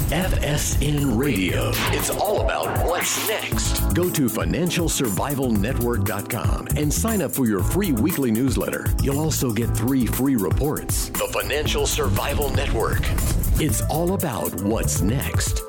FSN Radio. It's all about what's next. Go to financialsurvivalnetwork.com and sign up for your free weekly newsletter. You'll also get 3 free reports. The Financial Survival Network. It's all about what's next.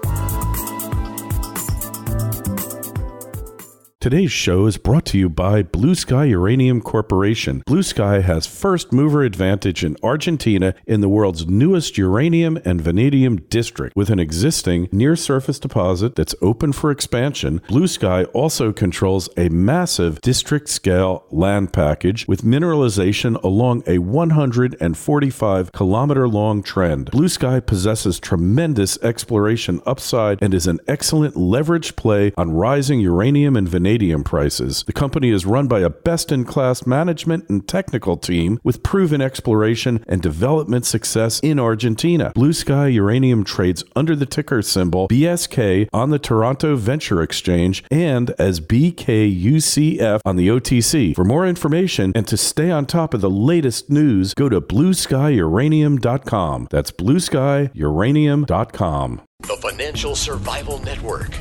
Today's show is brought to you by Blue Sky Uranium Corporation. Blue Sky has first mover advantage in Argentina in the world's newest uranium and vanadium district. With an existing near-surface deposit that's open for expansion, Blue Sky also controls a massive district-scale land package with mineralization along a 145-kilometer-long trend. Blue Sky possesses tremendous exploration upside and is an excellent leveraged play on rising uranium and vanadium prices. The company is run by a best-in-class management and technical team with proven exploration and development success in Argentina. Blue Sky Uranium trades under the ticker symbol BSK on the Toronto Venture Exchange and as BKUCF on the OTC. For more information and to stay on top of the latest news, go to blueskyuranium.com. That's blueskyuranium.com. The Financial Survival Network.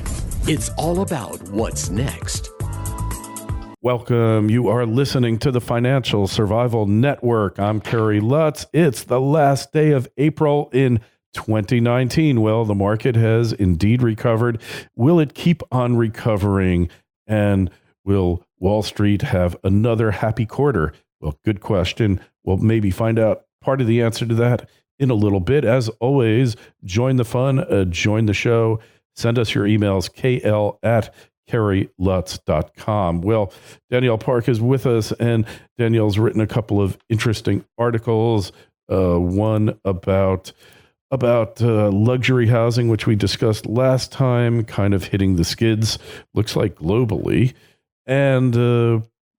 It's all about what's next. Welcome. You are listening to the Financial Survival Network. I'm Kerry Lutz. It's the last day of April in 2019. Well, the market has indeed recovered. Will it keep on recovering? And will Wall Street have another happy quarter? Well, good question. We'll maybe find out part of the answer to that in a little bit. As always, join the fun, join the show. Send us your emails, kl@kerrylutz.com. Well, Danielle Park is with us, and Danielle's written a couple of interesting articles. One about luxury housing, which we discussed last time, kind of hitting the skids, looks like globally. And,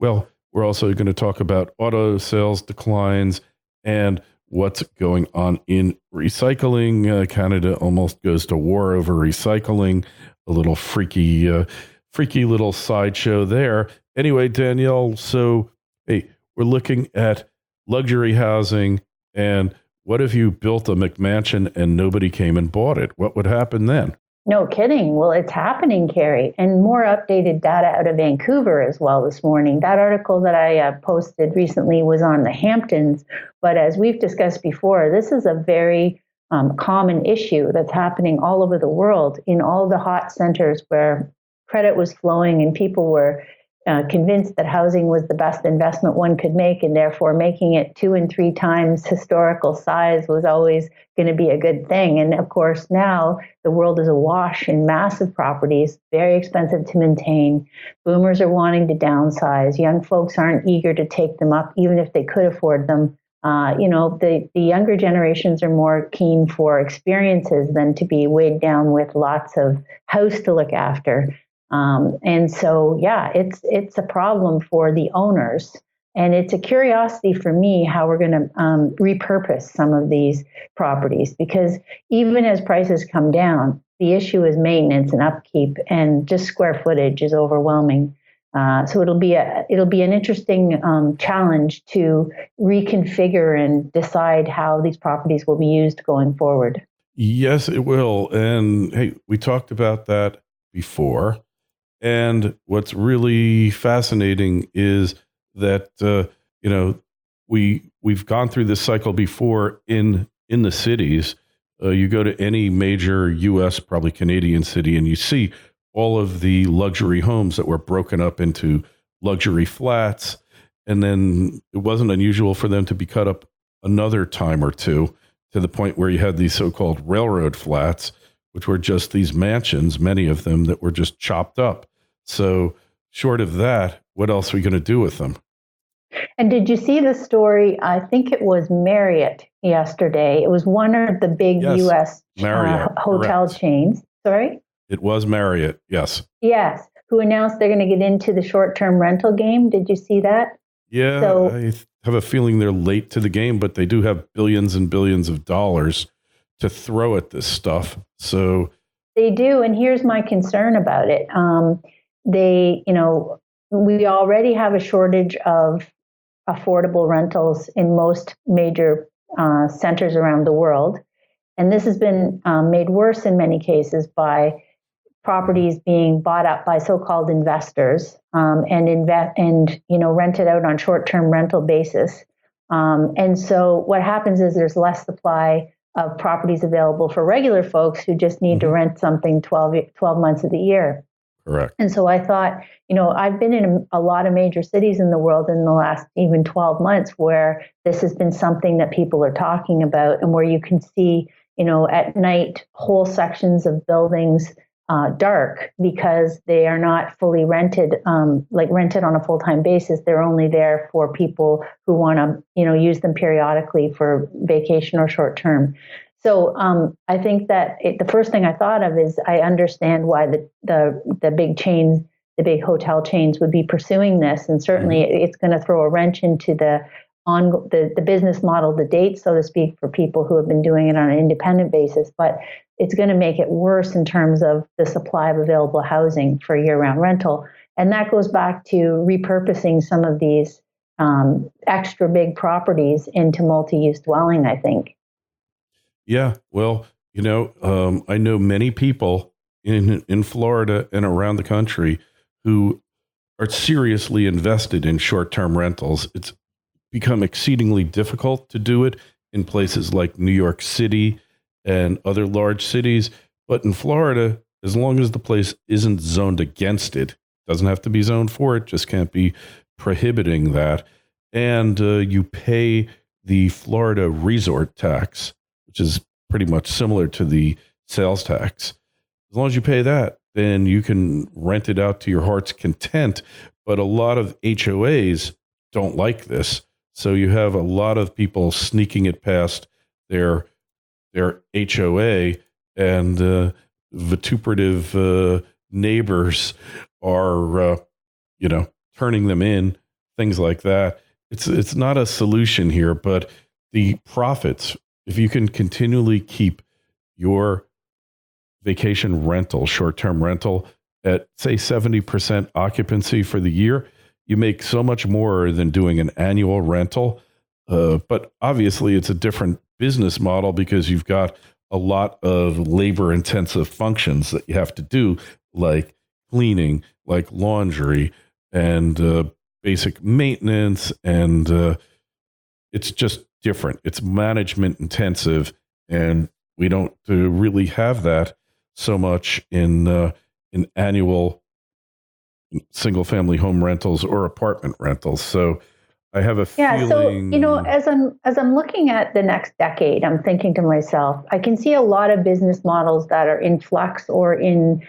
well, we're also going to talk about auto sales declines and what's going on in recycling. Canada almost goes to war over recycling. A little freaky little sideshow there. Anyway, Danielle, so, hey, we're looking at luxury housing, and what if you built a McMansion and nobody came and bought it? What would happen then? No kidding. Well, it's happening, Kerry, and more updated data out of Vancouver as well this morning. That article that I posted recently was on the Hamptons, but as we've discussed before, this is a very common issue that's happening all over the world in all the hot centers where credit was flowing and people were convinced that housing was the best investment one could make, and therefore making it 2 and 3 times historical size was always going to be a good thing. And of course, now the world is awash in massive properties, very expensive to maintain. Boomers are wanting to downsize. Young folks aren't eager to take them up, even if they could afford them. The younger generations are more keen for experiences than to be weighed down with lots of house to look after. And so, yeah, it's a problem for the owners, and it's a curiosity for me how we're going to repurpose some of these properties, because even as prices come down, the issue is maintenance and upkeep, and just square footage is overwhelming. So it'll be an interesting challenge to reconfigure and decide how these properties will be used going forward. Yes, it will. And hey, we talked about that before. And what's really fascinating is that, we've gone through this cycle before in the cities. You go to any major U.S., probably Canadian city, and you see all of the luxury homes that were broken up into luxury flats. And then it wasn't unusual for them to be cut up another time or two to the point where you had these so-called railroad flats, which were just these mansions, many of them that were just chopped up. So short of that, what else are we going to do with them? And did you see the story? I think it was Marriott yesterday. It was one of the big U.S. hotel chains. Sorry? It was Marriott, yes. Yes, who announced they're going to get into the short-term rental game. Did you see that? Yeah, so, I have a feeling they're late to the game, but they do have billions and billions of dollars to throw at this stuff. So they do, and here's my concern about it. We already have a shortage of affordable rentals in most major centers around the world. And this has been made worse in many cases by properties being bought up by so-called investors and rented out on short-term rental basis. And so what happens is there's less supply of properties available for regular folks who just need to rent something 12 months of the year. Correct. And so I thought, I've been in a lot of major cities in the world in the last even 12 months where this has been something that people are talking about, and where you can see, at night, whole sections of buildings dark because they are not fully rented, rented on a full-time basis. They're only there for people who want to, use them periodically for vacation or short term. So I think that the first thing I thought of is I understand why the big chains, the big hotel chains would be pursuing this, and certainly it's going to throw a wrench into the business model, the date, so to speak, for people who have been doing it on an independent basis. But it's going to make it worse in terms of the supply of available housing for year-round rental. And that goes back to repurposing some of these extra big properties into multi-use dwelling, I think. Yeah, well, I know many people in Florida and around the country who are seriously invested in short-term rentals. It's become exceedingly difficult to do it in places like New York City and other large cities. But in Florida, as long as the place isn't zoned against it, doesn't have to be zoned for it, just can't be prohibiting that. And you pay the Florida resort tax, which is pretty much similar to the sales tax. As long as you pay that, then you can rent it out to your heart's content. But a lot of HOAs don't like this. So you have a lot of people sneaking it past their HOA, and vituperative neighbors are, turning them in, things like that. It's not a solution here, but the profits, if you can continually keep your vacation rental, short-term rental at, say, 70% occupancy for the year, you make so much more than doing an annual rental. But obviously, it's a different business model because you've got a lot of labor-intensive functions that you have to do, like cleaning, like laundry, and basic maintenance, and it's just different. It's management intensive, and we don't really have that so much in annual single-family home rentals or apartment rentals. So I have a feeling. So as I'm looking at the next decade, I'm thinking to myself, I can see a lot of business models that are in flux or in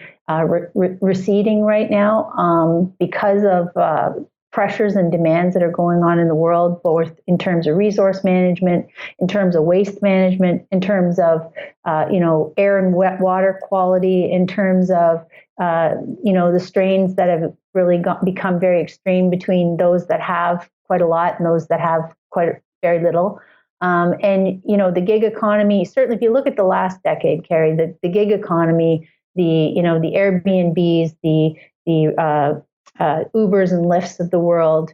receding right now because of pressures and demands that are going on in the world, both in terms of resource management, in terms of waste management, in terms of air and wet water quality, in terms of the strains that have really become very extreme between those that have quite a lot and those that have very little. The gig economy, certainly if you look at the last decade, Carrie, the gig economy, the Airbnbs, the Ubers and Lyfts of the world,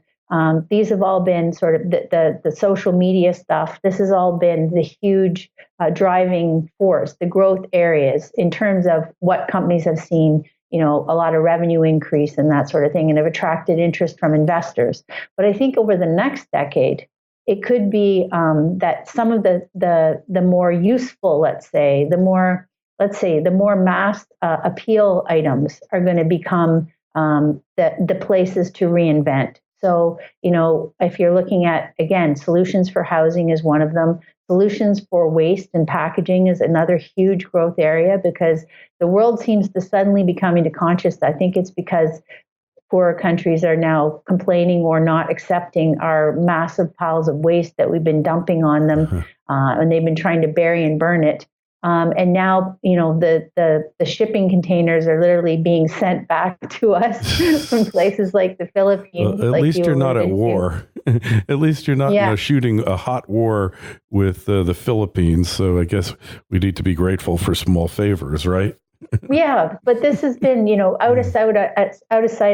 these have all been sort of the social media stuff. This has all been the huge driving force, the growth areas in terms of what companies have seen, a lot of revenue increase and that sort of thing, and have attracted interest from investors. But I think over the next decade, it could be that some of the more useful, the more mass appeal items are going to become the places to reinvent. So, if you're looking at, again, solutions for housing is one of them. Solutions for waste and packaging is another huge growth area because the world seems to suddenly be coming to conscious. I think it's because poorer countries are now complaining or not accepting our massive piles of waste that we've been dumping on them, and they've been trying to bury and burn it. And now, the shipping containers are literally being sent back to us from places like the Philippines. Well, at least you're not at war. At least you're not shooting a hot war with the Philippines. So I guess we need to be grateful for small favors, right? Yeah, but this has been, out of sight,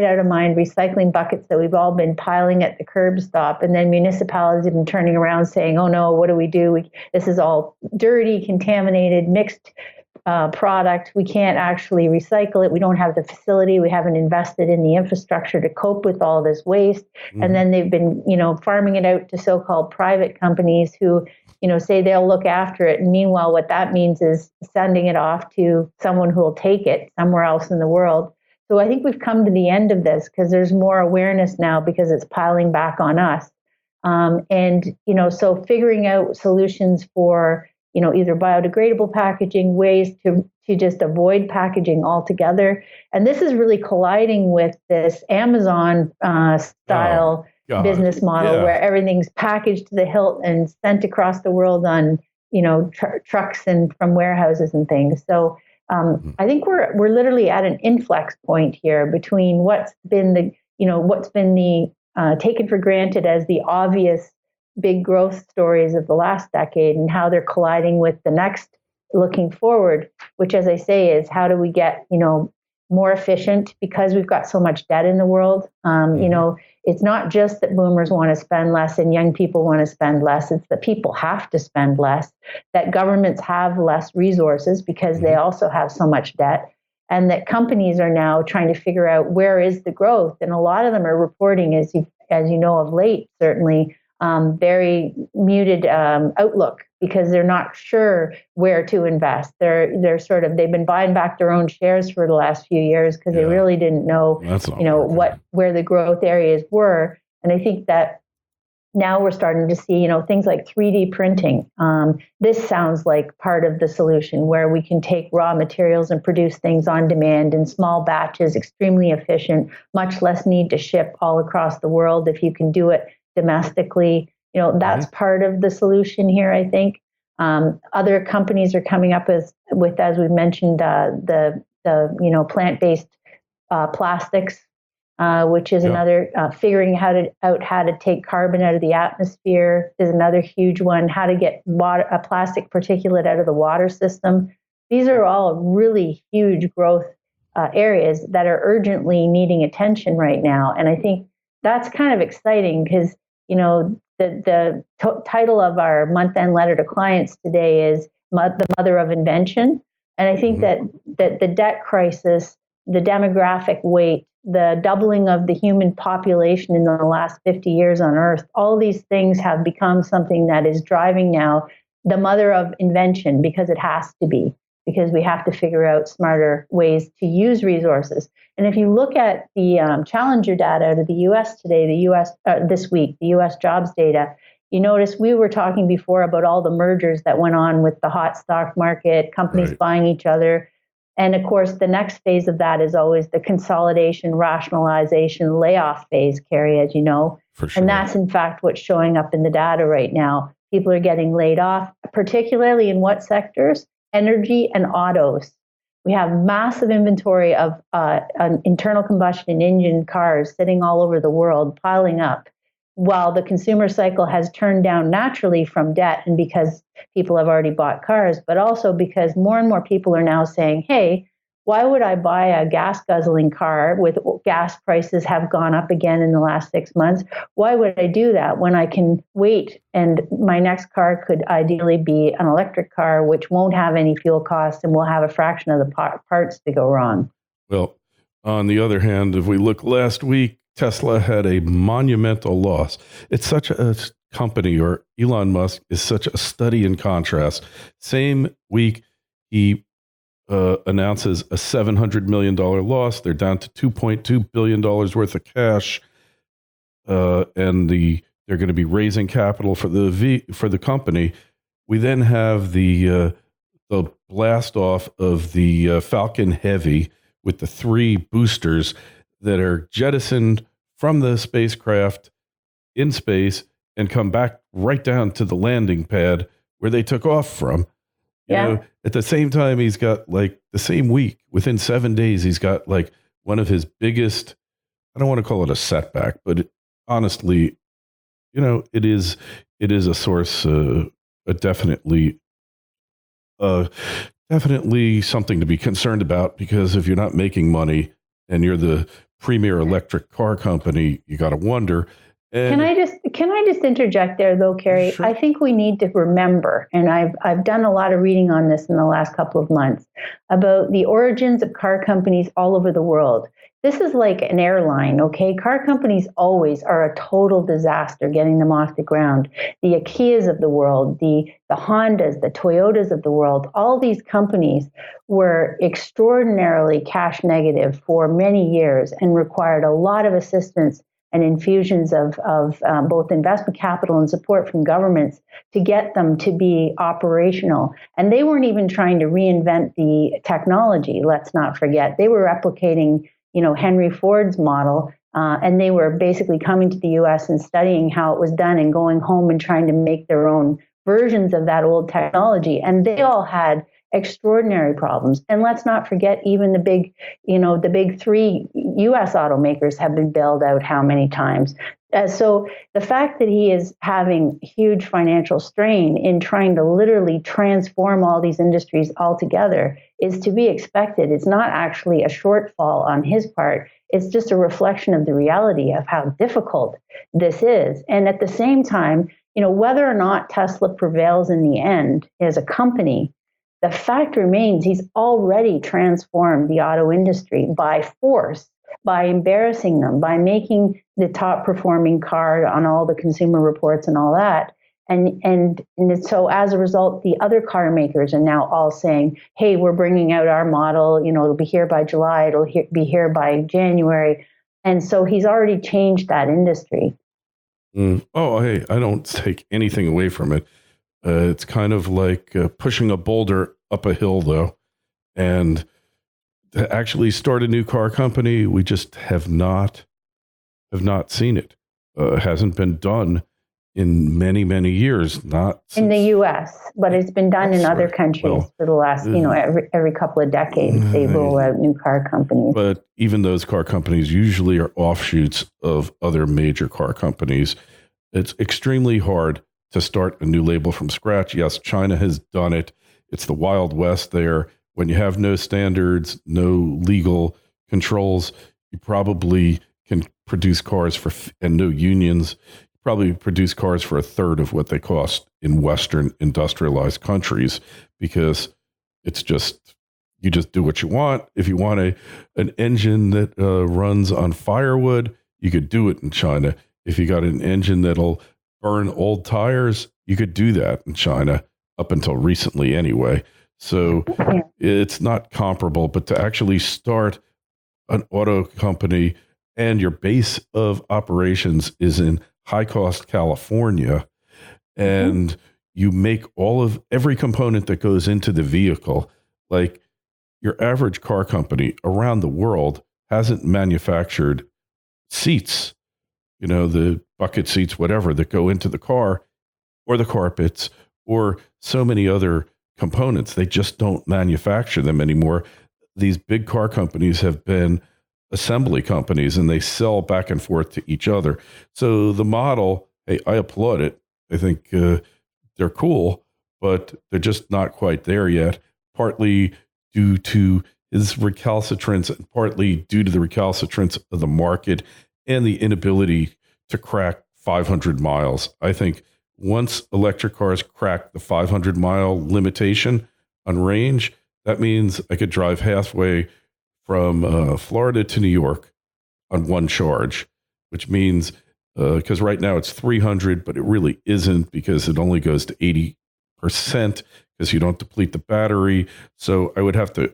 out of mind, recycling buckets that we've all been piling at the curb stop, and then municipalities have been turning around saying, "Oh no, what do we do? This is all dirty, contaminated, mixed product. We can't actually recycle it. We don't have the facility. We haven't invested in the infrastructure to cope with all this waste." Mm-hmm. And then they've been, farming it out to so-called private companies who, say they'll look after it. And meanwhile, what that means is sending it off to someone who will take it somewhere else in the world. So I think we've come to the end of this because there's more awareness now because it's piling back on us. So figuring out solutions for, either biodegradable packaging, ways to just avoid packaging altogether. And this is really colliding with this Amazon style business model where everything's packaged to the hilt and sent across the world on, trucks and from warehouses and things. So I think we're literally at an inflex point here between what's been taken for granted as the obvious big growth stories of the last decade and how they're colliding with the next looking forward, which, as I say, is how do we get, more efficient because we've got so much debt in the world. It's not just that boomers want to spend less and young people want to spend less. It's that people have to spend less, that governments have less resources because they also have so much debt, and that companies are now trying to figure out where is the growth. And a lot of them are reporting, as you know, of late, certainly, very muted outlook because they're not sure where to invest. They've been buying back their own shares for the last few years because they really didn't know, where the growth areas were. And I think that now we're starting to see, things like 3D printing. This sounds like part of the solution where we can take raw materials and produce things on demand in small batches, extremely efficient, much less need to ship all across the world if you can do it domestically. That's part of the solution here, I think. Other companies are coming up with, as we mentioned, the plant-based plastics, which is another figuring out how to take carbon out of the atmosphere is another huge one. How to get plastic particulate out of the water system. These are all really huge growth areas that are urgently needing attention right now, and I think that's kind of exciting because the title of our month-end letter to clients today is the mother of invention. And I think that the debt crisis, the demographic weight, the doubling of the human population in the last 50 years on Earth, all these things have become something that is driving now the mother of invention because it has to be, because we have to figure out smarter ways to use resources. And if you look at the Challenger data out of the U.S. today, this week, the U.S. jobs data, you notice we were talking before about all the mergers that went on with the hot stock market, companies buying each other. And of course, the next phase of that is always the consolidation, rationalization, layoff phase, Carrie, as you know. For sure. And that's in fact what's showing up in the data right now. People are getting laid off, particularly in what sectors? Energy and autos. We have massive inventory of internal combustion engine cars sitting all over the world, piling up, while the consumer cycle has turned down naturally from debt and because people have already bought cars, but also because more and more people are now saying, hey, why would I buy a gas-guzzling car with gas prices have gone up again in the last 6 months? Why would I do that when I can wait and my next car could ideally be an electric car, which won't have any fuel costs and will have a fraction of the parts to go wrong? Well, on the other hand, if we look last week, Tesla had a monumental loss. It's such a company, or Elon Musk is such a study in contrast. Same week, he announces a $700 million loss. They're down to $2.2 billion worth of cash. And they're going to be raising capital for the company. We then have the blast off of the Falcon Heavy with the 3 boosters that are jettisoned from the spacecraft in space and come back right down to the landing pad where they took off from. You know, at the same time, he's got like the same week, within 7 days, he's got like one of his biggest, I don't want to call it a setback, but honestly, it is a source, definitely definitely something to be concerned about, because if you're not making money and you're the premier electric car company, you got to wonder. And Can I just interject there though, Kerry? Sure. I think we need to remember, and I've done a lot of reading on this in the last couple of months, about the origins of car companies all over the world. This is like an airline, okay? Car companies always are a total disaster getting them off the ground. The Ikias of the world, the Hondas, the Toyotas of the world, all these companies were extraordinarily cash negative for many years and required a lot of assistance and infusions of both investment capital and support from governments to get them to be operational. And they weren't even trying to reinvent the technology, let's not forget. They were replicating, Henry Ford's model, and they were basically coming to the U.S. and studying how it was done and going home and trying to make their own versions of that old technology. And they all had extraordinary problems. And let's not forget, even the big three U.S. automakers have been bailed out how many times. So the fact that he is having huge financial strain in trying to literally transform all these industries altogether is to be expected. It's not actually a shortfall on his part. It's just a reflection of the reality of how difficult this is. And at the same time, whether or not Tesla prevails in the end as a company, the fact remains he's already transformed the auto industry by force, by embarrassing them, by making the top performing car on all the consumer reports and all that. And so as a result, the other car makers are now all saying, hey, we're bringing out our model, it'll be here by July, it'll be here by January. And so he's already changed that industry. Oh, hey, I don't take anything away from it. It's kind of like pushing a boulder up a hill, though. And to actually start a new car company, we just have not seen it. It hasn't been done in many, many years. Not in the U.S., but it's been done in other countries for the last, every couple of decades. They roll out new car companies. But even those car companies usually are offshoots of other major car companies. It's extremely hard to start a new label from scratch. Yes, China has done it. It's the Wild West there. When you have no standards, no legal controls, you probably can produce cars and no unions, probably produce cars for a third of what they cost in Western industrialized countries, because it's just, you just do what you want. If you want an engine that runs on firewood, you could do it in China. If you got an engine that'll burn old tires, you could do that in China, up until recently anyway. So it's not comparable, but to actually start an auto company and your base of operations is in high cost California, and you make every component that goes into the vehicle. Like, your average car company around the world hasn't manufactured seats, the bucket seats, whatever, that go into the car, or the carpets, or so many other components. They just don't manufacture them anymore. These big car companies have been assembly companies, and they sell back and forth to each other. So the model, hey, I applaud it. I think they're cool, but they're just not quite there yet, partly due to his recalcitrance, and partly due to the recalcitrance of the market and the inability to crack 500 miles. I think once electric cars crack the 500-mile limitation on range, that means I could drive halfway from Florida to New York on one charge, which means, because right now it's 300, but it really isn't, because it only goes to 80% because you don't deplete the battery. So I would have to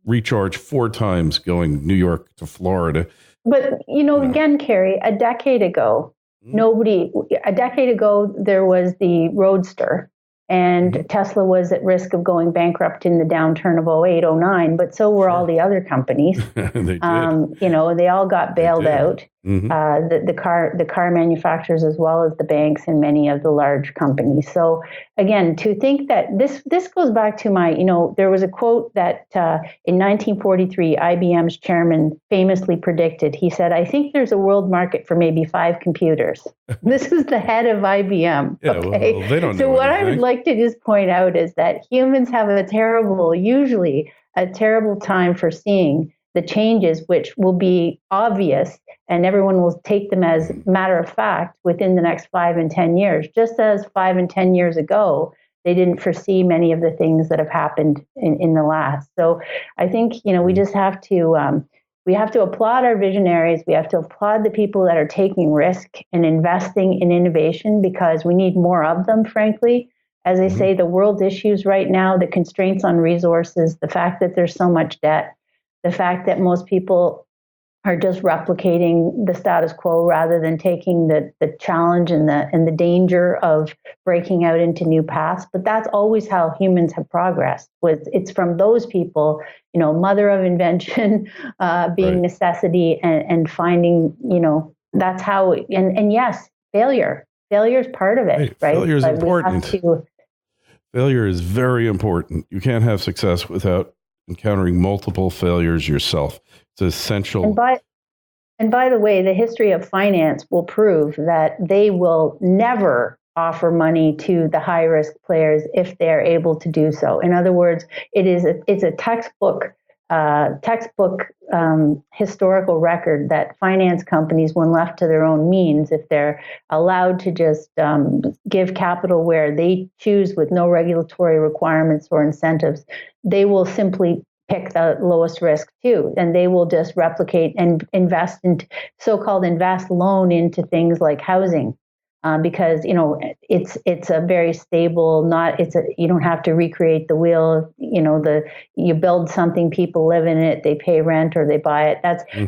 recharge 4 times going New York to Florida. But, again, Kerry, a decade ago, there was the Roadster, and Tesla was at risk of going bankrupt in the downturn of 08, 09, but so were all the other companies. They did. They all got bailed out. the car manufacturers as well as the banks and many of the large companies. So again, to think that this goes back to my, there was a quote that in 1943, IBM's chairman famously predicted. He said, "I think there's a world market for maybe 5 computers." This is the head of IBM. Yeah, okay? well, they don't So know what anything. I would like to just point out is that humans have usually a terrible time foreseeing the changes, which will be obvious and everyone will take them as matter of fact within the next 5 and 10 years. Just as 5 and 10 years ago, they didn't foresee many of the things that have happened in the last. So I think, we just have to, we have to applaud our visionaries. We have to applaud the people that are taking risk and investing in innovation because we need more of them, frankly. As I say, the world issues right now, the constraints on resources, the fact that there's so much debt, the fact that most people are just replicating the status quo rather than taking the challenge and the danger of breaking out into new paths. But that's always how humans have progressed. It's from those people, mother of invention, being necessity and finding, that's how. And yes, failure is part of it, right? Failure is important. Failure is very important. You can't have success without encountering multiple failures yourself. It's essential. And by the way, the history of finance will prove that they will never offer money to the high risk players if they're able to do so. In other words, it's a textbook historical record that finance companies, when left to their own means, if they're allowed to just give capital where they choose with no regulatory requirements or incentives, they will simply pick the lowest risk too, and they will just replicate and invest in so-called invest loan into things like housing. Because it's a very stable, you don't have to recreate the wheel. You build something, people live in it, they pay rent or they buy it.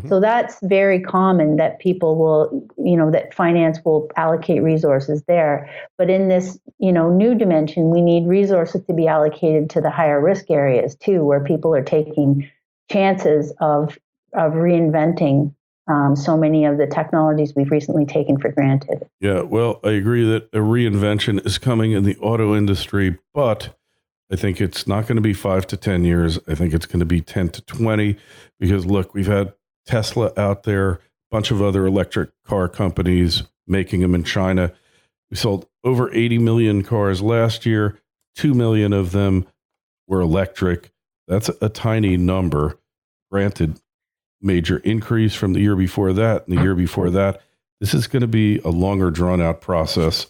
So that's very common that people will, that finance will allocate resources there. But in this, new dimension, we need resources to be allocated to the higher risk areas too, where people are taking chances of reinventing so many of the technologies we've recently taken for granted. Yeah, well, I agree that a reinvention is coming in the auto industry, but I think it's not going to be 5 to 10 years. I think it's going to be 10 to 20 because, look, we've had Tesla out there, a bunch of other electric car companies making them in China. We sold over 80 million cars last year. 2 million of them were electric. That's a tiny number. Granted, major increase from the year before that and the year before that. This is going to be a longer drawn out process,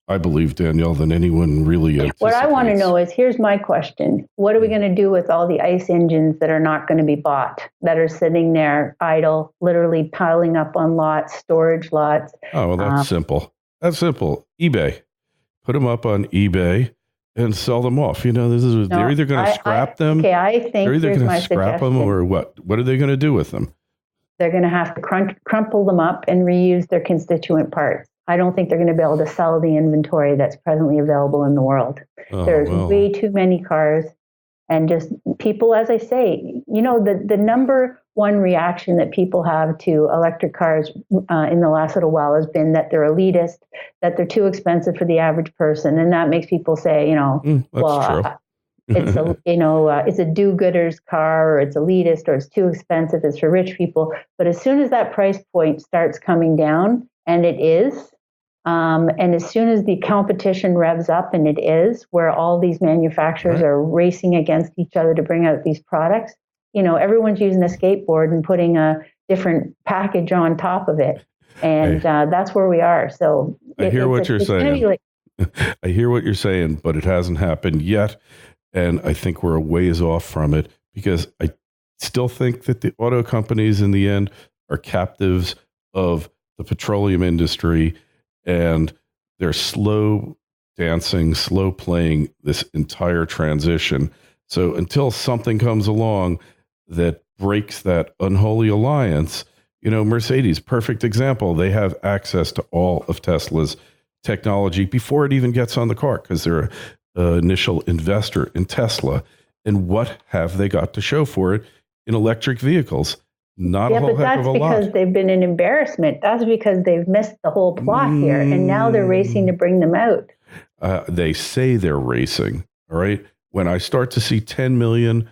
I believe, Danielle, than anyone really anticipates. What I want to know is, here's my question. What are we going to do with all the ICE engines that are not going to be bought, that are sitting there idle, literally piling up on lots, storage lots? Oh, well, that's simple. That's simple. eBay. Put them up on eBay and sell them off. They're either going to scrap them. Okay, I think they're either going to scrap them or what? What are they going to do with them? They're going to have to crumple them up and reuse their constituent parts. I don't think they're going to be able to sell the inventory that's presently available in the world. There's way too many cars, and just people, as I say, the number one reaction that people have to electric cars in the last little while has been that they're elitist, that they're too expensive for the average person, and that makes people say, it's a do-gooder's car, or it's elitist, or it's too expensive, it's for rich people. But as soon as that price point starts coming down, and it is, and as soon as the competition revs up, and it is, where all these manufacturers are racing against each other to bring out these products, everyone's using a skateboard and putting a different package on top of it. And that's where we are. So I hear what you're saying. I hear what you're saying, but it hasn't happened yet. And I think we're a ways off from it, because I still think that the auto companies in the end are captives of the petroleum industry, and they're slow dancing, slow playing this entire transition. So until something comes along that breaks that unholy alliance, Mercedes, perfect example. They have access to all of Tesla's technology before it even gets on the car, because they're an initial investor in Tesla. And what have they got to show for it in electric vehicles? Not a whole heck of a lot. Yeah, but that's because they've been an embarrassment. That's because they've missed the whole plot here, and now they're racing to bring them out. They say they're racing, all right? When I start to see 10 million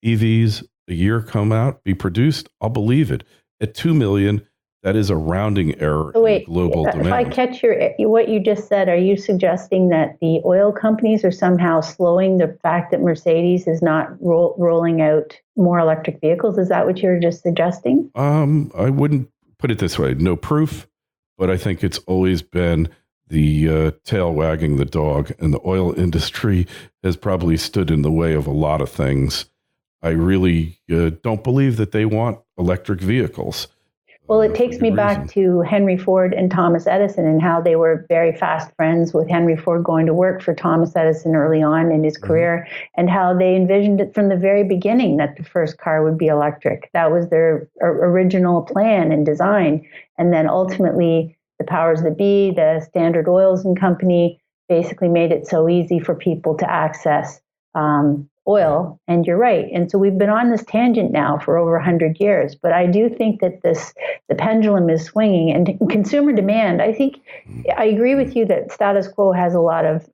EVs a year come out, be produced, I'll believe it. At 2 million, that is a rounding error in global demand. If I catch what you just said, are you suggesting that the oil companies are somehow slowing the fact that Mercedes is not rolling out more electric vehicles? Is that what you're just suggesting? I wouldn't put it this way. No proof, but I think it's always been the tail wagging the dog, and the oil industry has probably stood in the way of a lot of things. I really don't believe that they want electric vehicles. Well, it takes me back to Henry Ford and Thomas Edison, and how they were very fast friends, with Henry Ford going to work for Thomas Edison early on in his career, and how they envisioned it from the very beginning that the first car would be electric. That was their original plan and design. And then ultimately, the powers that be, the Standard Oils and Company, basically made it so easy for people to access oil. And you're right. And so we've been on this tangent now for over 100 years. But I do think that the pendulum is swinging, and consumer demand. I agree with you that status quo has a lot of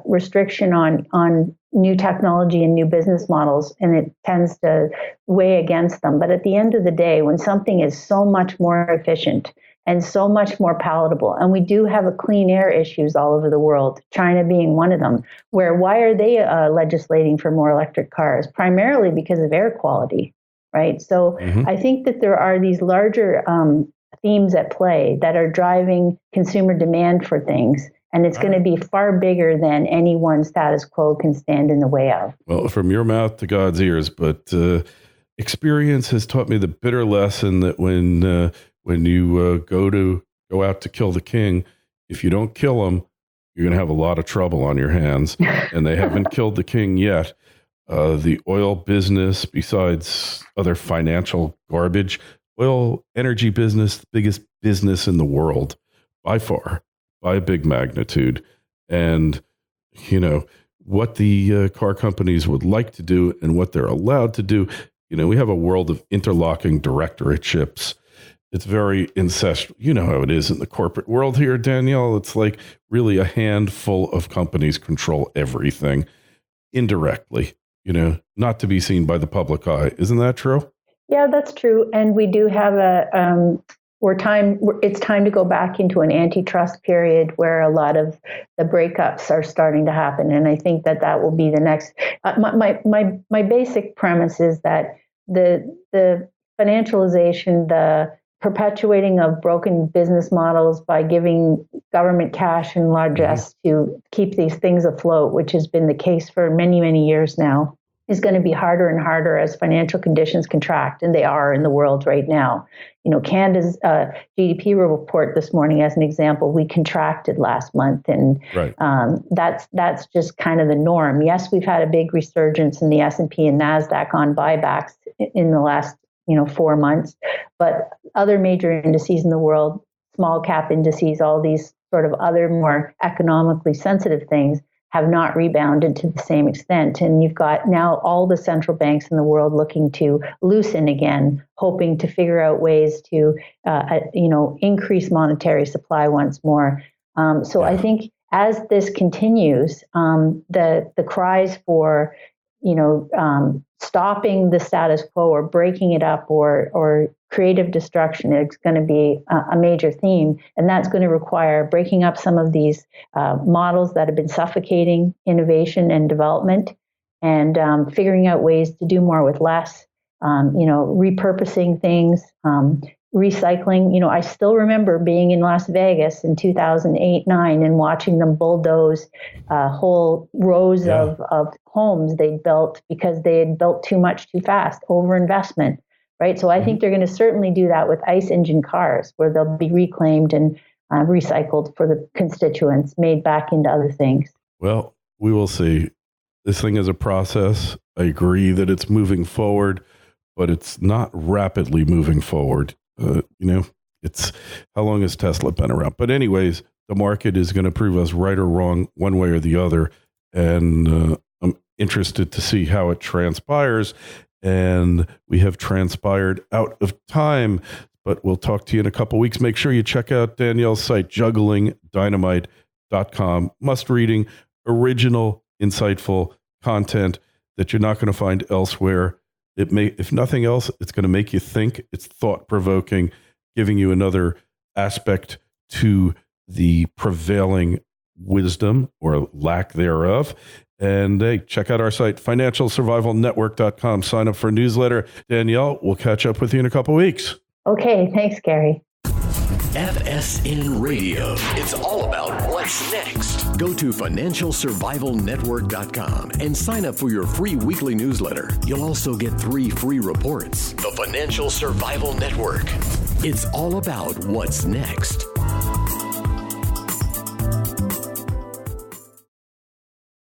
restriction on new technology and new business models, and it tends to weigh against them. But at the end of the day, when something is so much more efficient and so much more palatable, and we do have a clean air issues all over the world, China being one of them, why are they legislating for more electric cars? Primarily because of air quality, right? So I think that there are these larger themes at play that are driving consumer demand for things, and it's going to be far bigger than any one status quo can stand in the way of. Well, from your mouth to God's ears, but experience has taught me the bitter lesson that when you go out to kill the king, if you don't kill him, you're going to have a lot of trouble on your hands. And they haven't killed the king yet. The oil business, besides other financial garbage, oil energy business, the biggest business in the world by far, by a big magnitude. And, what the car companies would like to do and what they're allowed to do, we have a world of interlocking directorateships. It's very incestuous. You know how it is in the corporate world here, Danielle. It's like really a handful of companies control everything indirectly, not to be seen by the public eye. Isn't that true? Yeah, that's true. And we do have it's time to go back into an antitrust period where a lot of the breakups are starting to happen. And I think that will be the next. My basic premise is that the financialization, the perpetuating of broken business models by giving government cash and largesse to keep these things afloat, which has been the case for many, many years now, is going to be harder and harder as financial conditions contract, and they are in the world right now. Canada's GDP report this morning, as an example, we contracted last month, and that's just kind of the norm. Yes, we've had a big resurgence in the S&P and NASDAQ on buybacks in the last 4 months, but other major indices in the world, small cap indices, all these sort of other more economically sensitive things have not rebounded to the same extent. And you've got now all the central banks in the world looking to loosen again, hoping to figure out ways to, increase monetary supply once more. I think as this continues, the cries for, stopping the status quo or breaking it up or creative destruction is going to be a major theme. And that's going to require breaking up some of these models that have been suffocating innovation and development, and figuring out ways to do more with less, repurposing things, recycling. I still remember being in Las Vegas in 2008-9 and watching them bulldoze whole rows of homes they'd built because they had built too much too fast, overinvestment, right? So I think they're going to certainly do that with ICE engine cars, where they'll be reclaimed and recycled for the constituents, made back into other things. Well, we will see. This thing is a process. I agree that it's moving forward, but it's not rapidly moving forward. It's how long has Tesla been around? But anyways, the market is going to prove us right or wrong one way or the other. And I'm interested to see how it transpires. and we have transpired out of time, but we'll talk to you in a couple weeks. Make sure you check out Danielle's site, jugglingdynamite.com. Must reading, original, insightful content that you're not going to find elsewhere. It may, if nothing else, it's going to make you think. It's thought-provoking, giving you another aspect to the prevailing wisdom or lack thereof. And hey, check out our site, financialsurvivalnetwork.com. Sign up for a newsletter. Danielle, we'll catch up with you in a couple weeks. Okay, thanks, Gary. FSN Radio. It's all about what's next. Go to financialsurvivalnetwork.com and sign up for your free weekly newsletter. You'll also get 3 free reports. The Financial Survival Network. It's all about what's next.